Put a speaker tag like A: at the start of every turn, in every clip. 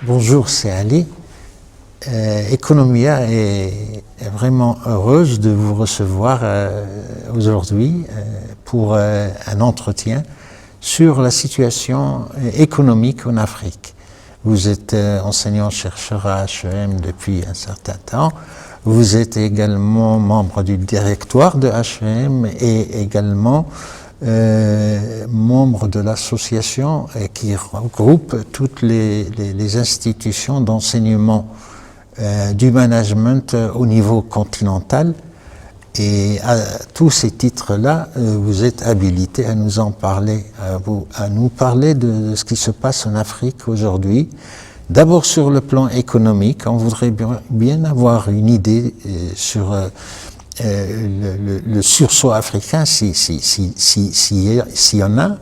A: Bonjour, c'est Ali. Economia est vraiment heureuse de vous recevoir aujourd'hui pour un entretien sur la situation économique en Afrique. Vous êtes enseignant-chercheur à HEM depuis un certain temps. Vous êtes également membre du directoire de HEM et également membre de l'association qui regroupe toutes les institutions d'enseignement du management au niveau continental. Et à tous ces titres-là, vous êtes habilité à nous en parler, à nous parler de ce qui se passe en Afrique aujourd'hui. D'abord sur le plan économique, on voudrait bien avoir une idée sur le sursaut africain, s'il y en a,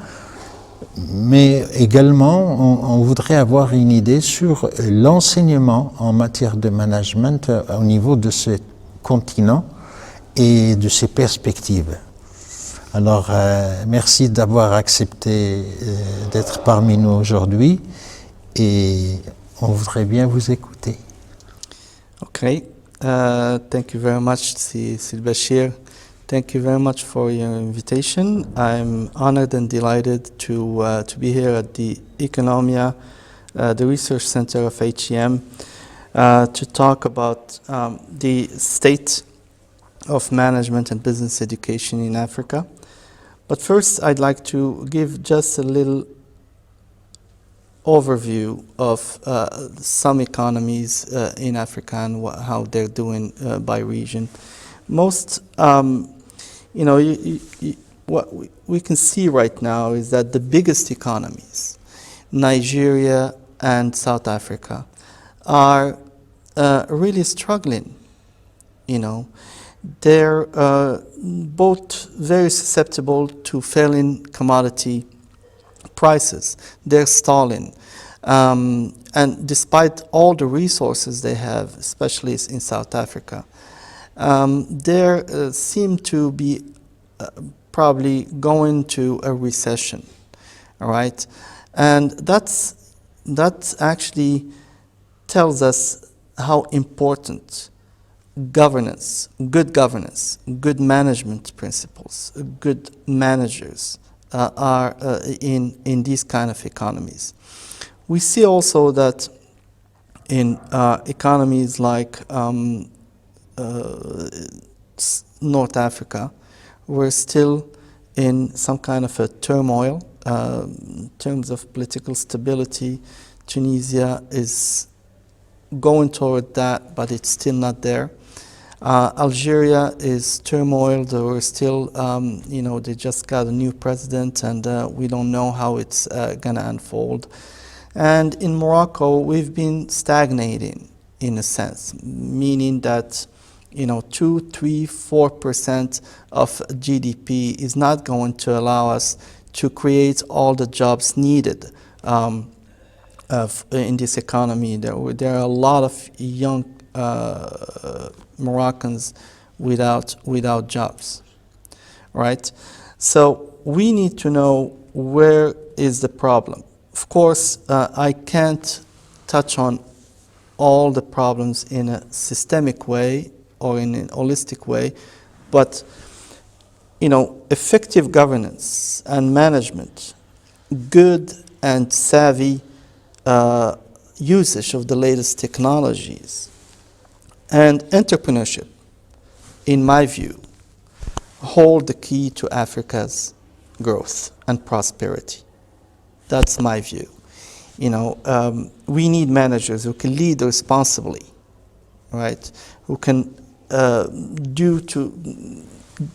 A: mais également on voudrait avoir une idée sur l'enseignement en matière de management au niveau de ce continent et de ses perspectives. Alors, merci d'avoir accepté d'être parmi nous aujourd'hui et on voudrait bien vous écouter.
B: Okay. Thank you very much, Sil Bashir. Thank you very much for your invitation. I'm honored and delighted to be here at the Economia, the research center of HEM, to talk about the state of management and business education in Africa. But first, I'd like to give just a little overview of some economies in Africa and how they're doing by region. Most, what we can see right now is that the biggest economies, Nigeria and South Africa, are really struggling. They're both very susceptible to falling commodity prices. They're stalling. And despite all the resources they have, especially in South Africa, they seem to be probably going to a recession, all right? And that actually tells us how important governance, good management principles, good managers are in these kind of economies. We see also that in economies like North Africa, we're still in some kind of a turmoil in terms of political stability. Tunisia is going toward that, but it's still not there. Algeria is turmoil. We're still, they just got a new president, and we don't know how it's going to unfold. And in Morocco, we've been stagnating in a sense, meaning that 2, 3, 4% of GDP is not going to allow us to create all the jobs needed in this economy. There are a lot of young Moroccans without jobs, right? So we need to know where is the problem. Of course, I can't touch on all the problems in a systemic way or in a holistic way, but effective governance and management, good and savvy usage of the latest technologies, and entrepreneurship, in my view, hold the key to Africa's growth and prosperity. That's my view. We need managers who can lead responsibly, right? Who can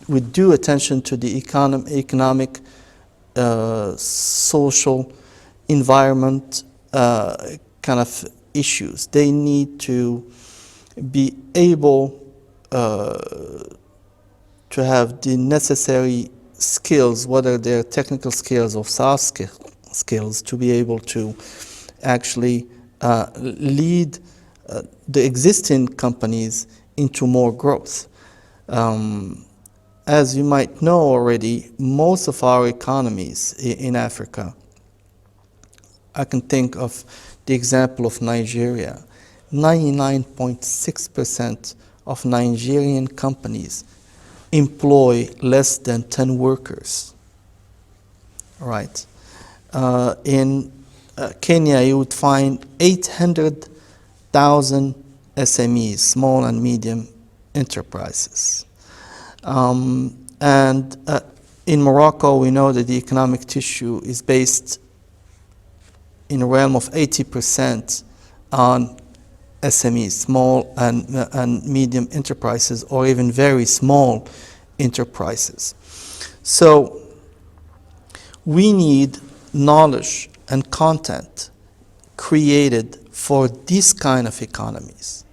B: with due attention to the economic, social, environment kind of issues. They need to be able to have the necessary skills, whether they're technical skills or soft skills, to be able to actually lead the existing companies into more growth. As you might know already, most of our economies in Africa I can think of the example of Nigeria. 99.6% of Nigerian companies employ less than 10 workers. Right. In Kenya, you would find 800,000 SMEs, small and medium enterprises. And in Morocco, we know that the economic tissue is based in a realm of 80% on SMEs, small and medium enterprises, or even very small enterprises. So we need knowledge and content created for these kind of economies.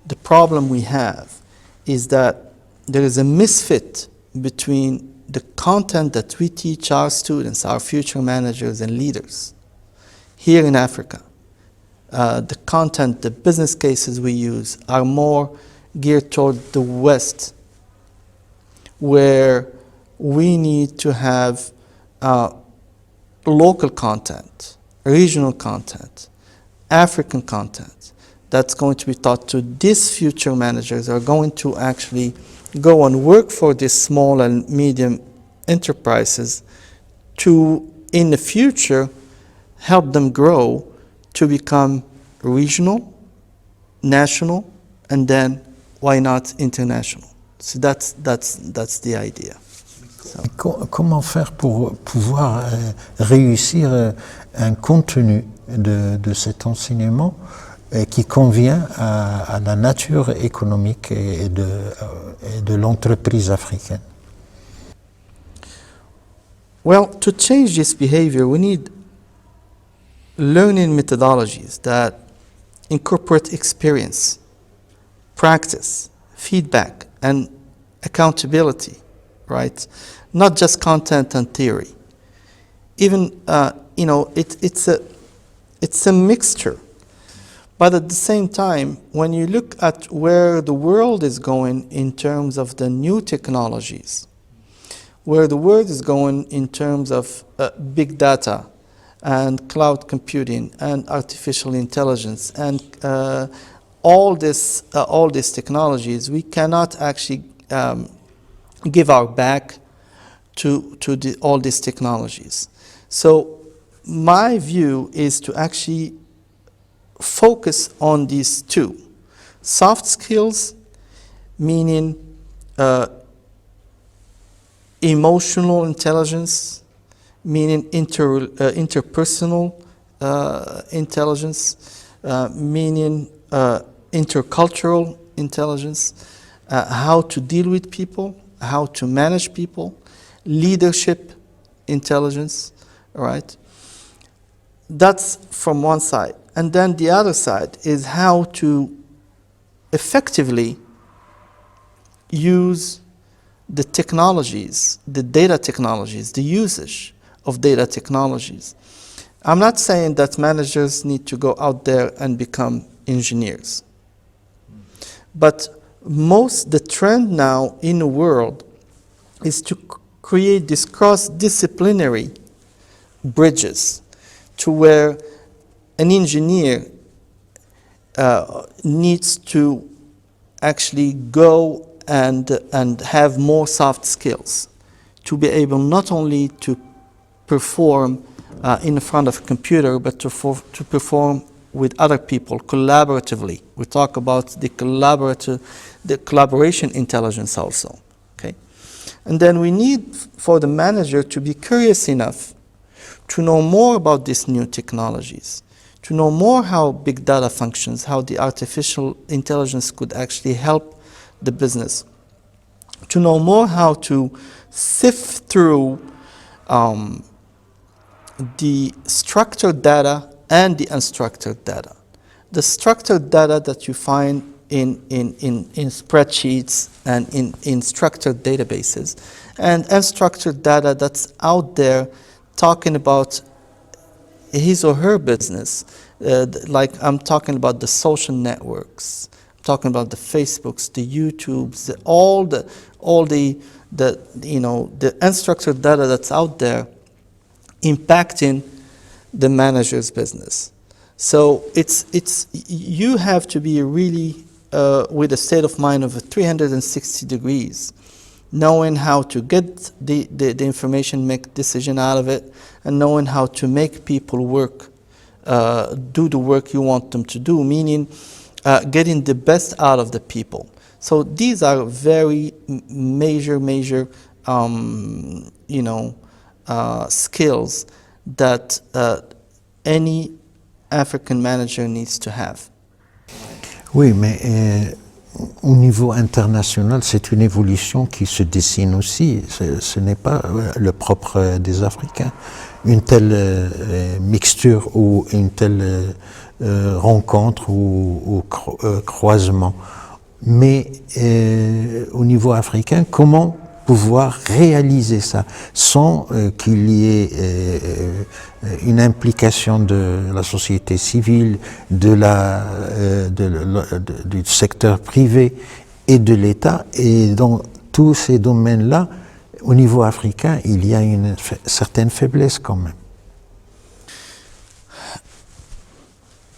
B: The problem we have is that there is a misfit between the content that we teach our students, our future managers and leaders here in Africa. The content, the business cases we use are more geared toward the West, where we need to have local content, regional content, African content that's going to be taught to these future managers who are going to actually go and work for these small and medium enterprises to, in the future, help them grow to become regional, national, and then, why not, international. So that's the idea. So.
A: Comment faire pour pouvoir réussir un contenu de cet enseignement qui convient à la nature économique et de l'entreprise africaine?
B: Well, to change this behavior, we need learning methodologies that incorporate experience, practice, feedback, and accountability, right? Not just content and theory. Even, it's a mixture. But at the same time, when you look at where the world is going in terms of the new technologies, where the world is going in terms of big data and cloud computing and artificial intelligence and all these technologies, we cannot actually give our back to all these technologies. So my view is to actually focus on these two. Soft skills, meaning emotional intelligence, meaning interpersonal intelligence, meaning intercultural intelligence, how to deal with people, how to manage people, leadership intelligence, all right? That's from one side. And then the other side is how to effectively use the technologies, the data technologies, the usage of data technologies. I'm not saying that managers need to go out there and become engineers. But the trend now in the world is to create these cross-disciplinary bridges to where an engineer needs to actually go and have more soft skills to be able not only to perform in front of a computer, but to perform with other people collaboratively. We talk about the collaboration intelligence also. Okay, and then we need for the manager to be curious enough to know more about these new technologies, to know more how big data functions, how the artificial intelligence could actually help the business, to know more how to sift through the structured data and the unstructured data. The structured data that you find in spreadsheets and in structured databases, and unstructured data that's out there talking about his or her business, like I'm talking about the social networks, I'm talking about the Facebooks, the YouTubes, all the unstructured data that's out there impacting the manager's business. So you have to be really with a state of mind of 360 degrees, knowing how to get the information, make decision out of it, and knowing how to make people work, do the work you want them to do, meaning getting the best out of the people. So these are very major skills that any African manager needs to have.
A: Oui, mais au niveau international, c'est une évolution qui se dessine aussi. Ce n'est pas le propre des Africains. Une telle mixture ou une telle rencontre ou croisement. Mais au niveau africain, comment pouvoir réaliser ça sans qu'il y ait une implication de la société civile, du secteur privé et de l'État. Et dans tous ces domaines-là, au niveau africain, il y a une certaine faiblesse quand même.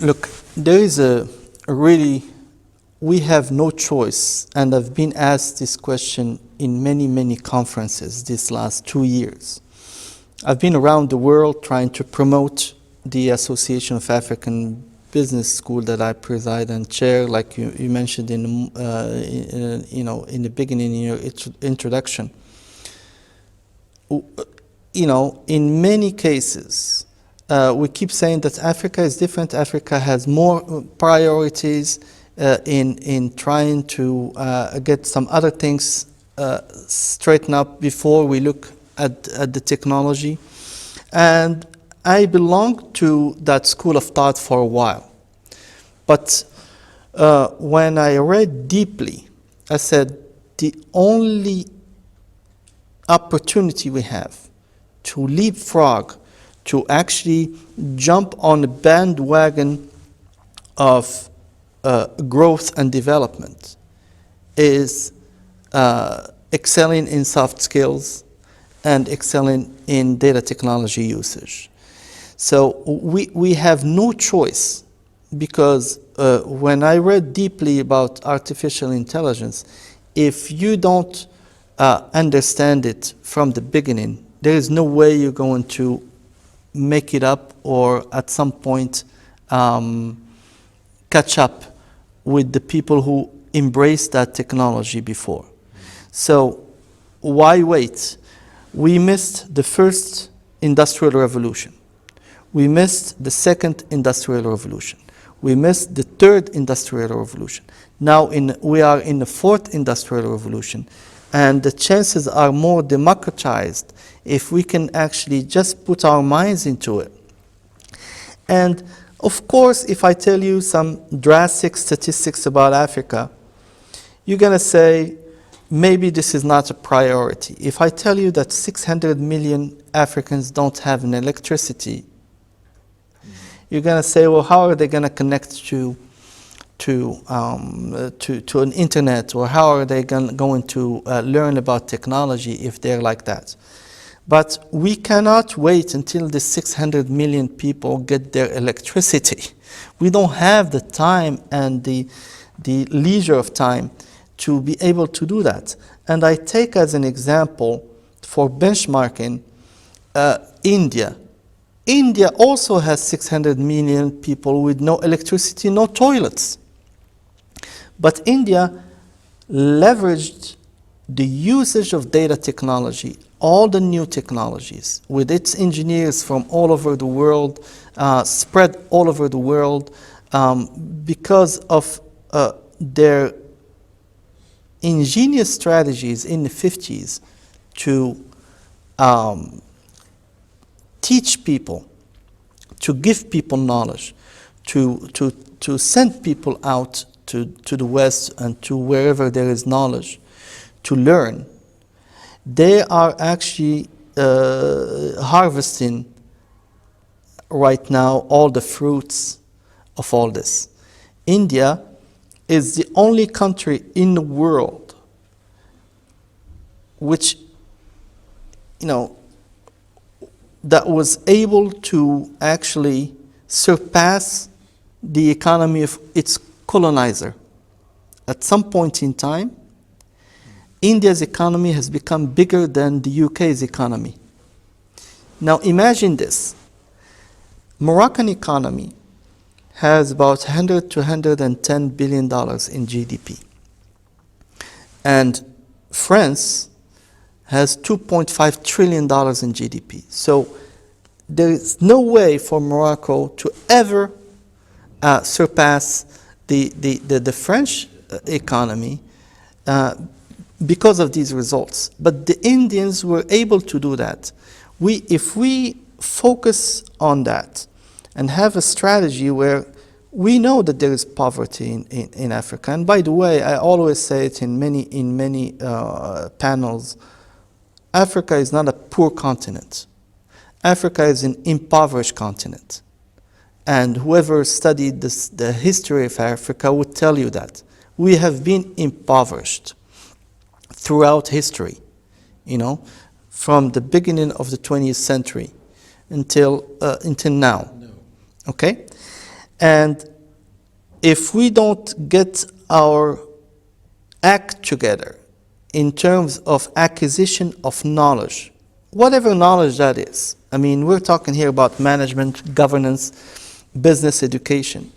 B: Look, there is we have no choice, and I've been asked this question in many conferences these last 2 years. I've been around the world trying to promote the Association of African Business School that I preside and chair, like you mentioned in the beginning in your introduction. In many cases, we keep saying that Africa is different. Africa has more priorities in trying to get some other things straightened up before we look at the technology. And I belonged to that school of thought for a while. But when I read deeply, I said the only opportunity we have to leapfrog, to actually jump on the bandwagon of growth and development is excelling in soft skills and excelling in data technology usage. So we have no choice, because when I read deeply about artificial intelligence, if you don't understand it from the beginning, there is no way you're going to make it up or at some point catch up with the people who embraced that technology before. So why wait? We missed the first industrial revolution. We missed the second industrial revolution. We missed the third industrial revolution. Now we are in the fourth industrial revolution, and the chances are more democratized if we can actually just put our minds into it. And of course, if I tell you some drastic statistics about Africa, you're going to say, maybe this is not a priority. If I tell you that 600 million Africans don't have an electricity, you're going to say, well, how are they going to connect to an internet, or how are they going to learn about technology if they're like that? But we cannot wait until the 600 million people get their electricity. We don't have the time and the leisure of time to be able to do that. And I take as an example for benchmarking India. India also has 600 million people with no electricity, no toilets. But India leveraged the usage of data technology, all the new technologies, with its engineers from all over the world, spread all over the world, because of their ingenious strategies in the 50s to teach people, to give people knowledge, to send people out to the West and to wherever there is knowledge to learn. They are actually harvesting right now all the fruits of all this. India is the only country in the world which, that was able to actually surpass the economy of its colonizer. At some point in time, India's economy has become bigger than the UK's economy. Now imagine this. Moroccan economy has about 100 to 110 billion dollars in GDP. And France has 2.5 trillion dollars in GDP. So there is no way for Morocco to ever surpass the French economy because of these results. But the Indians were able to do that. If we focus on that and have a strategy where we know that there is poverty in Africa, and by the way, I always say it in many panels, Africa is not a poor continent. Africa is an impoverished continent. And whoever studied the history of Africa would tell you that. We have been impoverished throughout history, from the beginning of the 20th century until now. No. Okay? And if we don't get our act together in terms of acquisition of knowledge, whatever knowledge that is, I mean, we're talking here about management, governance, business education.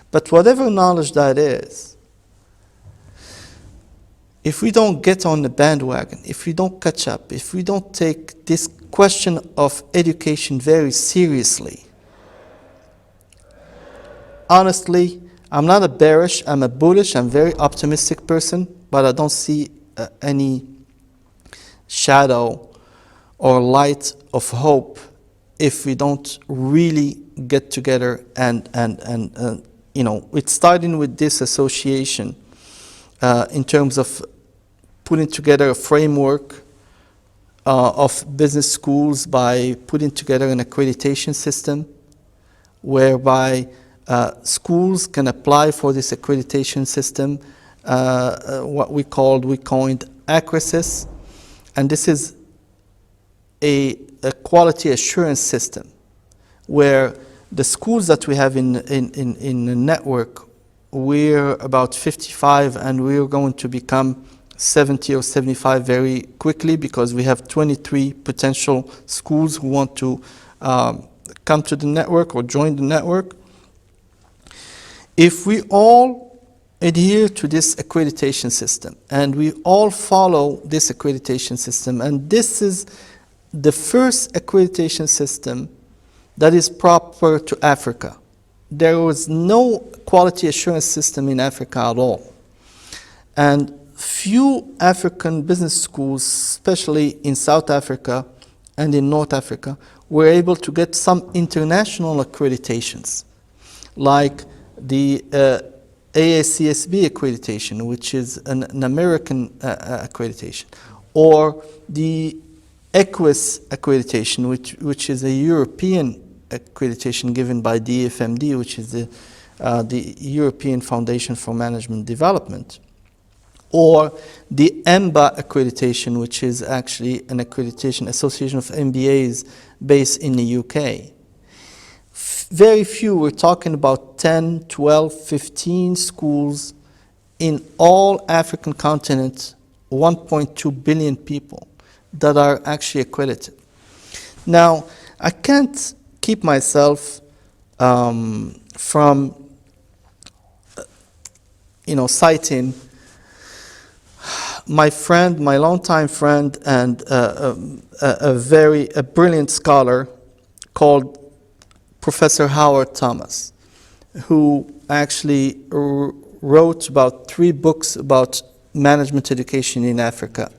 B: But whatever knowledge that is, if we don't get on the bandwagon, if we don't catch up, if we don't take this question of education very seriously, honestly, I'm not a bearish, I'm a bullish, I'm a very optimistic person, but I don't see any shadow or light of hope if we don't really get together and it's starting with this association in terms of putting together a framework of business schools by putting together an accreditation system whereby schools can apply for this accreditation system, what we coined ACRISIS, and this is a quality assurance system where the schools that we have in the network, we're about 55 and we're going to become 70 or 75 very quickly because we have 23 potential schools who want to come to the network or join the network. If we all adhere to this accreditation system and we all follow this accreditation system, and this is the first accreditation system that is proper to Africa. There was no quality assurance system in Africa at all. And few African business schools, especially in South Africa and in North Africa, were able to get some international accreditations, like the AACSB accreditation, which is an American accreditation, or the EQUIS accreditation, which is a European accreditation given by the EFMD, which is the European Foundation for Management Development, or the EMBA accreditation, which is actually an accreditation association of MBAs based in the UK. Very few, we're talking about 10, 12, 15 schools in all African continents, 1.2 billion people that are actually accredited. Now, I can't keep myself from, citing my friend, my longtime friend, and a brilliant scholar called Professor Howard Thomas, who actually wrote about 3 books about management education in Africa,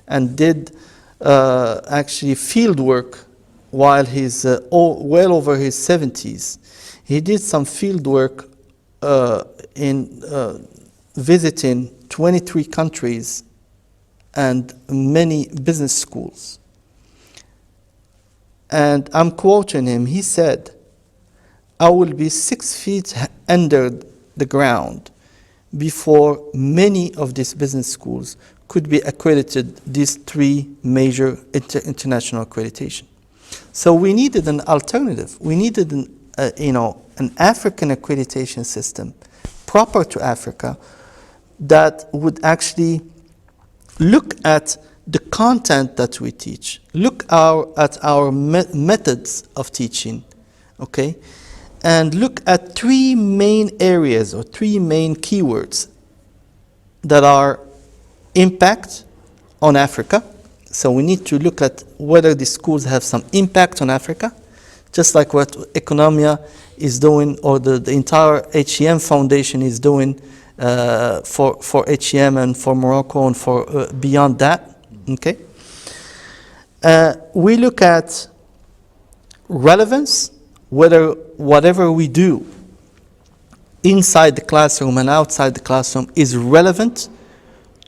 B: and did actually field work while he's well over his 70s. He did some field work in visiting 23 countries and many business schools. And I'm quoting him, he said, "I will be 6 feet under the ground before many of these business schools could be accredited these 3 major international accreditation." So we needed an alternative. We needed an African accreditation system proper to Africa that would actually look at the content that we teach, look at our methods of teaching, okay, and look at three main areas or three main keywords that are impact on Africa. So we need to look at whether the schools have some impact on Africa, just like what Economia is doing, or the entire HEM Foundation is doing for HEM and for Morocco and for beyond that. Okay. We look at relevance, whether whatever we do inside the classroom and outside the classroom is relevant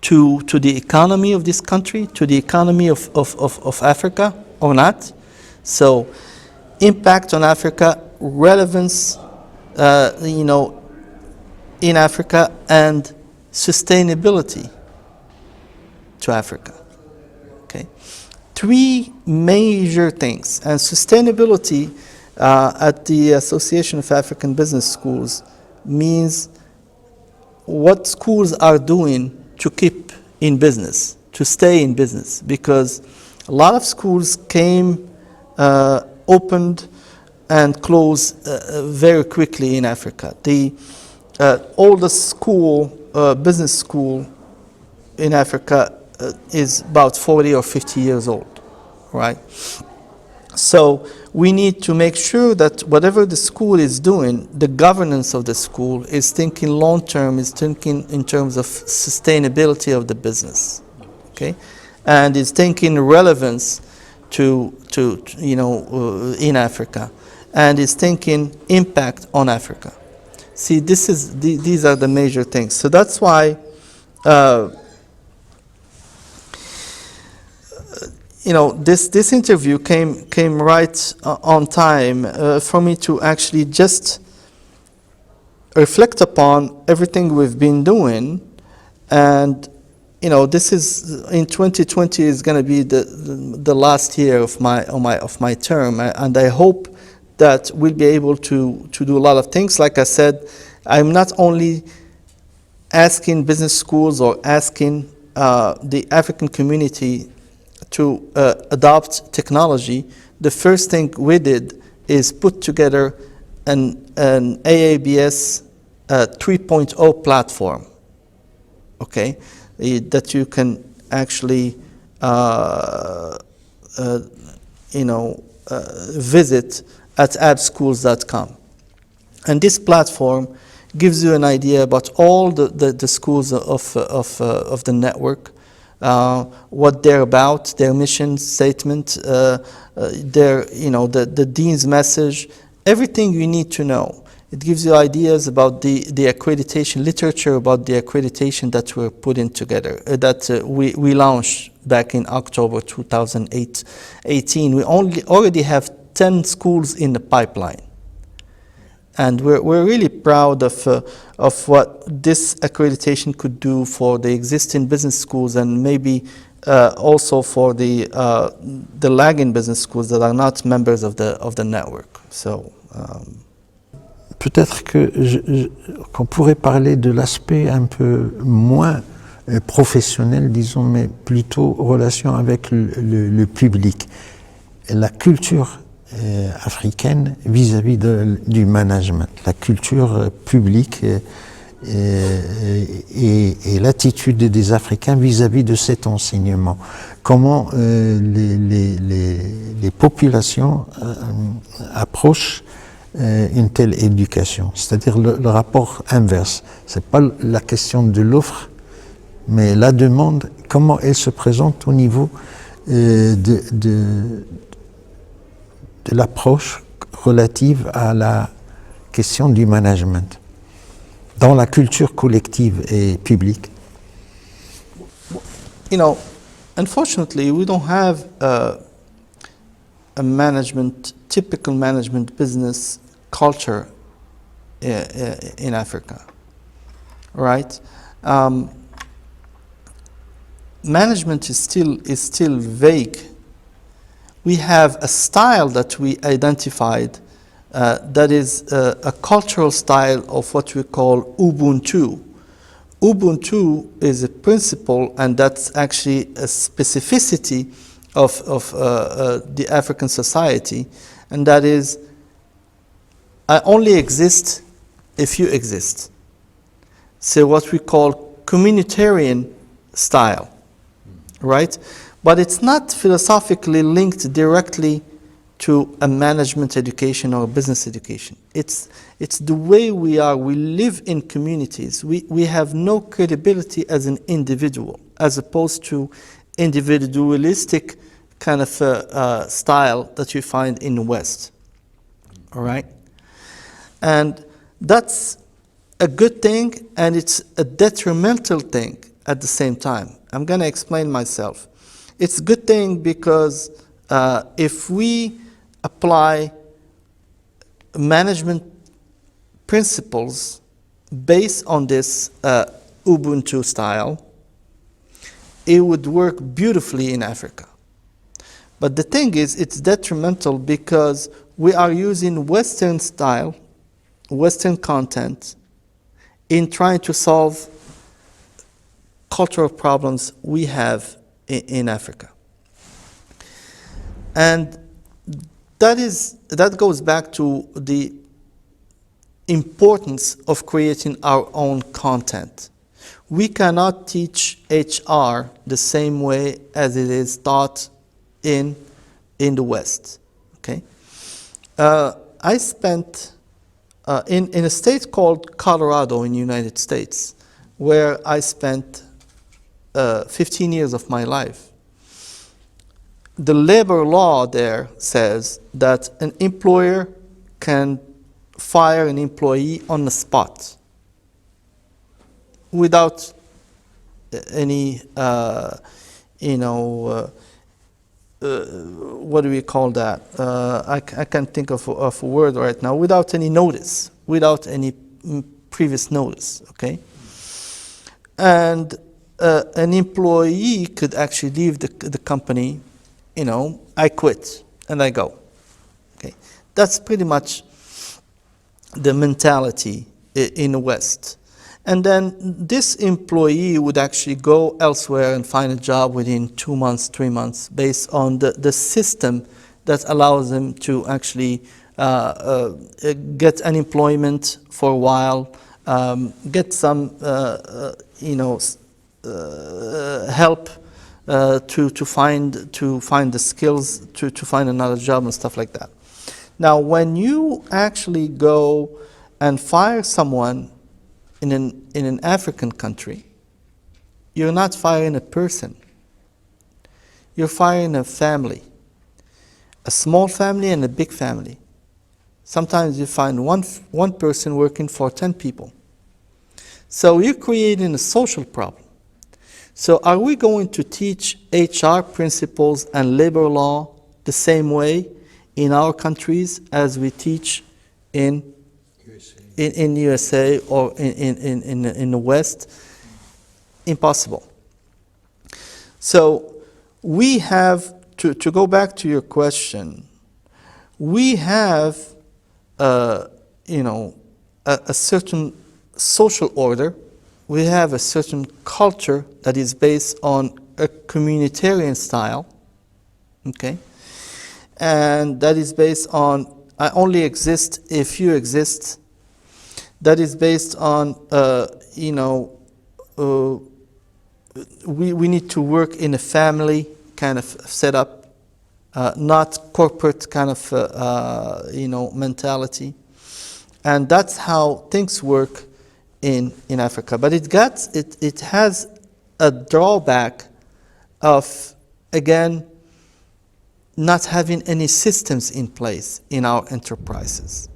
B: to the economy of this country, to the economy of Africa or not. So impact on Africa, relevance, in Africa, and sustainability to Africa. Okay, three major things. And sustainability at the Association of African Business Schools means what schools are doing to keep in business, to stay in business, because a lot of schools came, opened, and closed very quickly in Africa. The oldest school, business school in Africa is about 40 or 50 years old, right? So we need to make sure that whatever the school is doing, the governance of the school is thinking long term, is thinking in terms of sustainability of the business, okay, and is thinking relevance to in Africa, and is thinking impact on Africa. See, these are the major things. So that's why. This interview came right on time for me to actually just reflect upon everything we've been doing, and this is in 2020 is going to be the last year of my term, and I hope that we'll be able to do a lot of things. Like I said, I'm not only asking business schools or asking the African community to adopt technology. The first thing we did is put together an AABS 3.0 platform, okay, that you can actually visit at abschools.com. And this platform gives you an idea about all the schools of the network, what they're about, their mission statement, the dean's message, everything you need to know. It gives you ideas about the accreditation literature, about the accreditation that we're putting together, that we launched back in October 2018. We already have 10 schools in the pipeline. And we're really proud of what this accreditation could do for the existing business schools, and maybe also for the lagging business schools that are not members of the network. So.
A: Peut-être qu'on pourrait parler de l'aspect un peu moins professionnel, disons, mais plutôt relation avec le public. La culture africaine vis-à-vis du management, la culture publique et l'attitude des Africains vis-à-vis de cet enseignement. Comment les populations approchent une telle éducation, c'est-à-dire le rapport inverse. C'est pas la question de l'offre, mais la demande, comment elle se présente au niveau de l'approche relative à la question du management dans la culture collective et publique.
B: Unfortunately, we don't have a typical management business culture in Africa, right? Management is still vague we have a style that we identified that is a cultural style of what we call Ubuntu. Ubuntu is a principle, and that's actually a specificity of the African society, and that is, I only exist if you exist. So what we call communitarian style, right? But it's not philosophically linked directly to a management education or a business education. It's the way we are. We live in communities. We have no credibility as an individual, as opposed to individualistic kind of style that you find in the West. All right? And that's a good thing, and it's a detrimental thing at the same time. I'm going to explain myself. It's a good thing because if we apply management principles based on this Ubuntu style, it would work beautifully in Africa. But the thing is, it's detrimental because we are using Western style, Western content, in trying to solve cultural problems we have in Africa. And that goes back to the importance of creating our own content. We cannot teach HR the same way as it is taught in the West. Okay, I spent in a state called Colorado in the United States, where I spent 15 years of my life. The labor law there says that an employer can fire an employee on the spot without any, what do we call that? I can't think of a word right now. Without any notice, without any previous notice, okay? And an employee could actually leave the company, I quit and I go. Okay, that's pretty much the mentality in the West. And then this employee would actually go elsewhere and find a job within 2 months, 3 months, based on the system that allows them to actually get unemployment for a while, get some, help to find the skills to find another job and stuff like that. Now, when you actually go and fire someone in an African country, you're not firing a person. You're firing a family, a small family and a big family. Sometimes you find one person working for 10 people. So you're creating a social problem. So are we going to teach HR principles and labor law the same way in our countries as we teach in USA or in the West? Impossible. So we have, to go back to your question, we have a certain social order. We have a certain culture that is based on a communitarian style, okay? And that is based on, I only exist if you exist. That is based on, we need to work in a family kind of setup, not corporate kind of, mentality. And that's how things work in Africa. But it has a drawback of, again, not having any systems in place in our enterprises.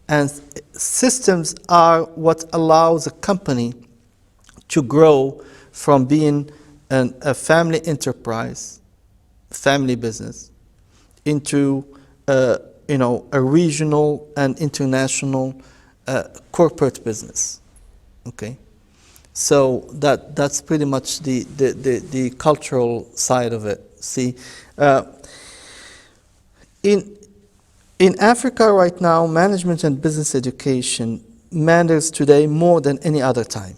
B: And systems are what allows a company to grow from being a family enterprise, family business, into a regional and international corporate business. Okay, so that's pretty much the cultural side of it. See, In Africa right now, management and business education matters today more than any other time.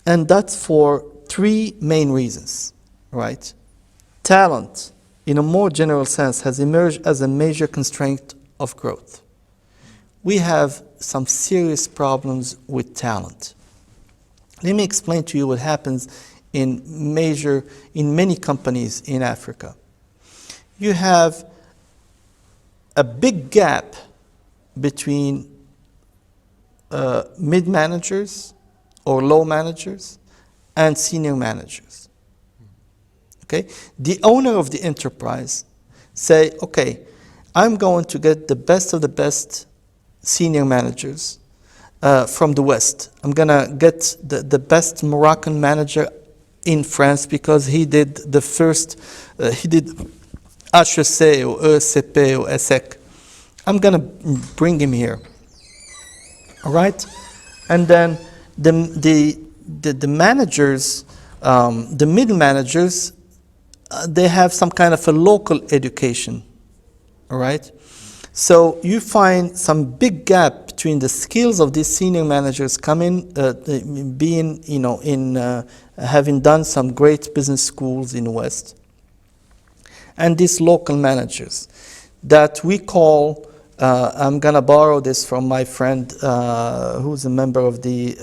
B: And that's for three main reasons, right? Talent, in a more general sense, has emerged as a major constraint of growth. We have some serious problems with talent. Let me explain to you what happens in many companies in Africa. You have a big gap between mid-managers or low managers and senior managers. Okay? The owner of the enterprise say, okay, I'm going to get the best of the best senior managers from the West. I'm going to get the best Moroccan manager in France because he did the first, he did HEC or ECP or ESSEC. I'm going to bring him here. All right? And then the managers, the middle managers, they have some kind of a local education. All right? So you find some big gap between the skills of these senior managers coming, being, having done some great business schools in the West, and these local managers that we call, I'm gonna borrow this from my friend who's a member of the,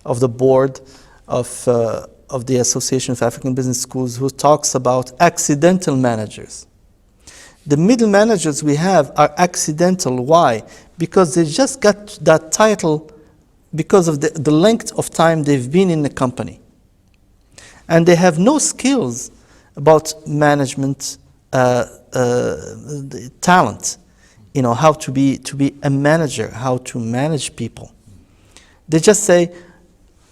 B: of the board of the Association of African Business Schools, who talks about accidental managers. The middle managers we have are accidental. Why? Because they just got that title because of the length of time they've been in the company. And they have no skills about management talent, how to be a manager, how to manage people. They just say,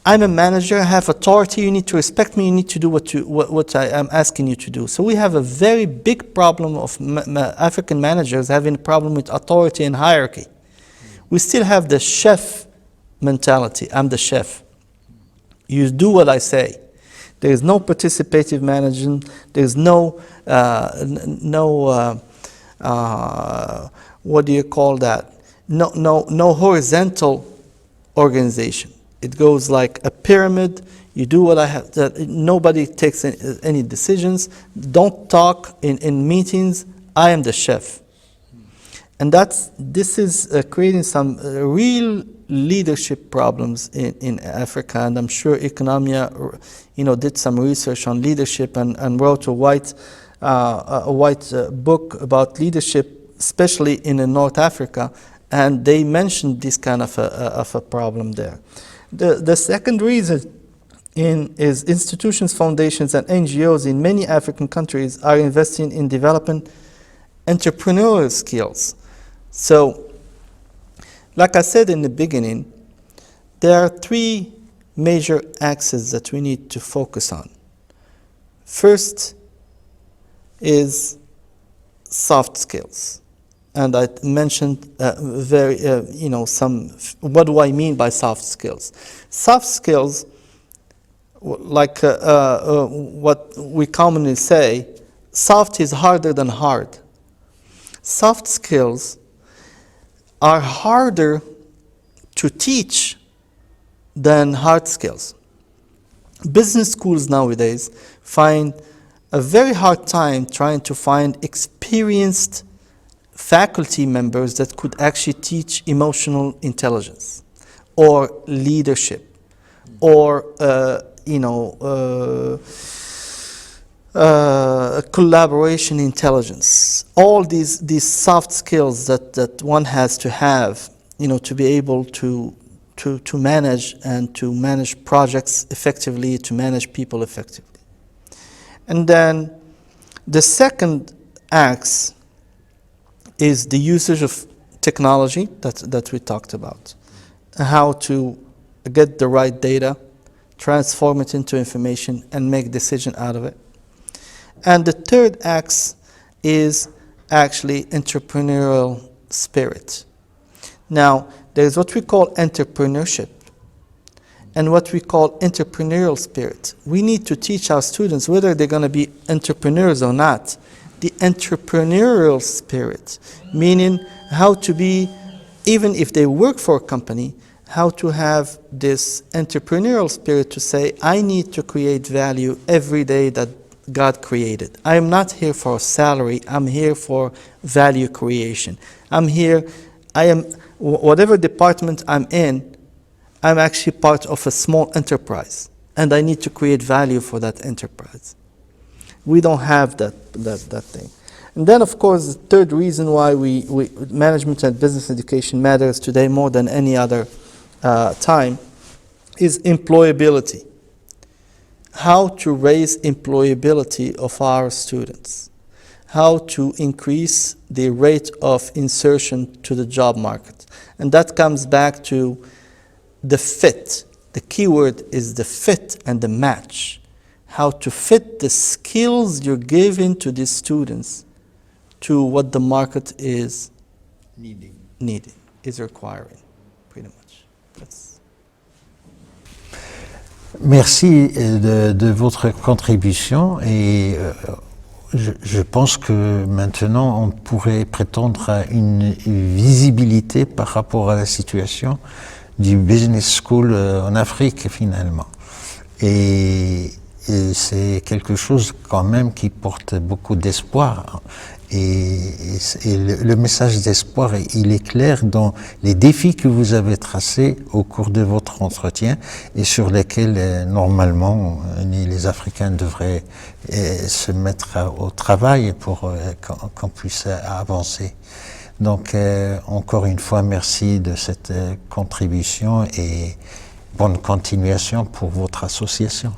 B: I'm a manager, I have authority, you need to respect me, you need to do what I am asking you to do. So we have a very big problem of African managers having a problem with authority and hierarchy. We still have the chef mentality. I'm the chef. You do what I say. There is no participative management. There is no what do you call that? No horizontal organization. It goes like a pyramid. You do what I have. Nobody takes any decisions. Don't talk in meetings. I am the chef. And this is creating some real leadership problems in Africa. And I'm sure Economia, did some research on leadership and wrote a white book about leadership, especially in North Africa. And they mentioned this kind of a problem there. The second reason is institutions, foundations, and NGOs in many African countries are investing in developing entrepreneurial skills. So, like I said in the beginning, there are three major axes that we need to focus on. First is soft skills. And I mentioned what do I mean by soft skills? Soft skills, like what we commonly say, soft is harder than hard. Soft skills are harder to teach than hard skills. Business schools nowadays find a very hard time trying to find experienced faculty members that could actually teach emotional intelligence or leadership or collaboration intelligence. All these soft skills that one has to have, to be able to manage and to manage projects effectively, to manage people effectively. And then the second axe is the usage of technology that we talked about. How to get the right data, transform it into information, and make decision out of it. And the third axe is actually entrepreneurial spirit. Now, there's what we call entrepreneurship and what we call entrepreneurial spirit. We need to teach our students, whether they're going to be entrepreneurs or not, the entrepreneurial spirit, meaning how to be, even if they work for a company, how to have this entrepreneurial spirit to say, I need to create value every day that God created. I am not here for a salary, I'm here for value creation. I'm here, whatever department I'm in, I'm actually part of a small enterprise, and I need to create value for that enterprise. We don't have that thing. And then, of course, the third reason why management and business education matters today more than any other time is employability. How to raise employability of our students. How to increase the rate of insertion to the job market. And that comes back to the fit. The key word is the fit and the match. How to fit the skills you're giving to these students to what the market is needing, is requiring, pretty much.
A: Merci de votre contribution et je pense que maintenant on pourrait prétendre à une visibilité par rapport à la situation du business school en Afrique finalement. Et c'est quelque chose quand même qui porte beaucoup d'espoir. Et le message d'espoir, il est clair dans les défis que vous avez tracés au cours de votre entretien et sur lesquels normalement les Africains devraient se mettre au travail pour qu'on puisse avancer. Donc encore une fois, merci de cette contribution et bonne continuation pour votre association.